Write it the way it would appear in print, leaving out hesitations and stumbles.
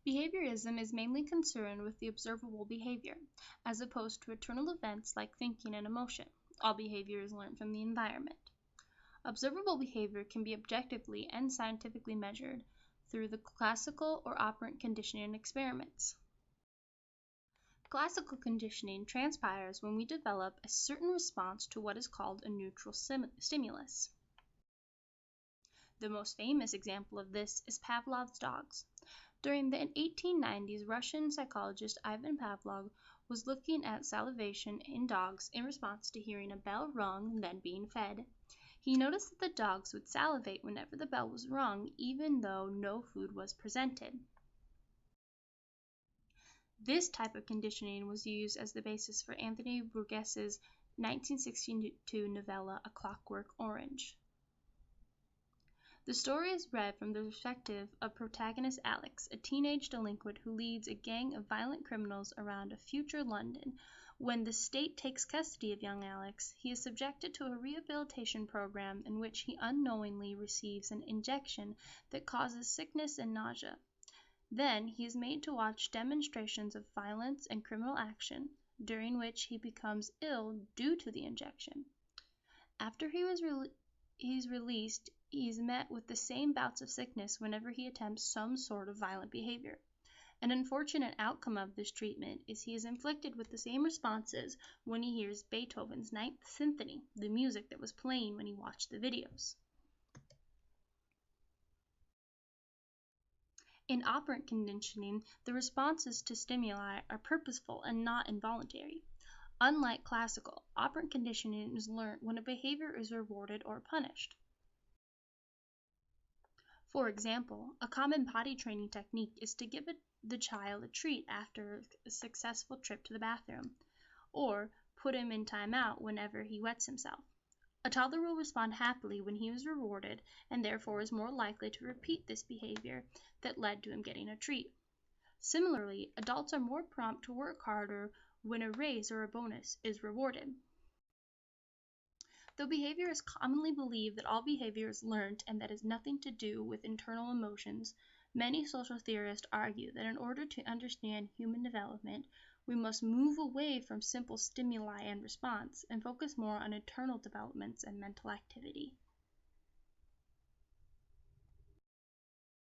Behaviorism is mainly concerned with the observable behavior, as opposed to internal events like thinking and emotion. All behavior is learned from the environment. Observable behavior can be objectively and scientifically measured through the classical or operant conditioning experiments. Classical conditioning transpires when we develop a certain response to what is called a neutral stimulus. The most famous example of this is Pavlov's dogs. During the 1890s, Russian psychologist Ivan Pavlov was looking at salivation in dogs in response to hearing a bell rung and then being fed. He noticed that the dogs would salivate whenever the bell was rung, even though no food was presented. This type of conditioning was used as the basis for Anthony Burgess's 1962 novella A Clockwork Orange. The story is read from the perspective of protagonist Alex, a teenage delinquent who leads a gang of violent criminals around a future London. When the state takes custody of young Alex, he is subjected to a rehabilitation program in which he unknowingly receives an injection that causes sickness and nausea. Then he is made to watch demonstrations of violence and criminal action, during which he becomes ill due to the injection. After he's released, he is met with the same bouts of sickness whenever he attempts some sort of violent behavior. An unfortunate outcome of this treatment is he is inflicted with the same responses when he hears Beethoven's Ninth Symphony, the music that was playing when he watched the videos. In operant conditioning, the responses to stimuli are purposeful and not involuntary. Unlike classical, operant conditioning is learned when a behavior is rewarded or punished. For example, a common potty training technique is to give the child a treat after a successful trip to the bathroom, or put him in timeout whenever he wets himself. A toddler will respond happily when he is rewarded and therefore is more likely to repeat this behavior that led to him getting a treat. Similarly, adults are more prompt to work harder when a raise or a bonus is rewarded. Though behaviorists commonly believe that all behavior is learned and that has nothing to do with internal emotions, many social theorists argue that in order to understand human development, we must move away from simple stimuli and response and focus more on internal developments and mental activity.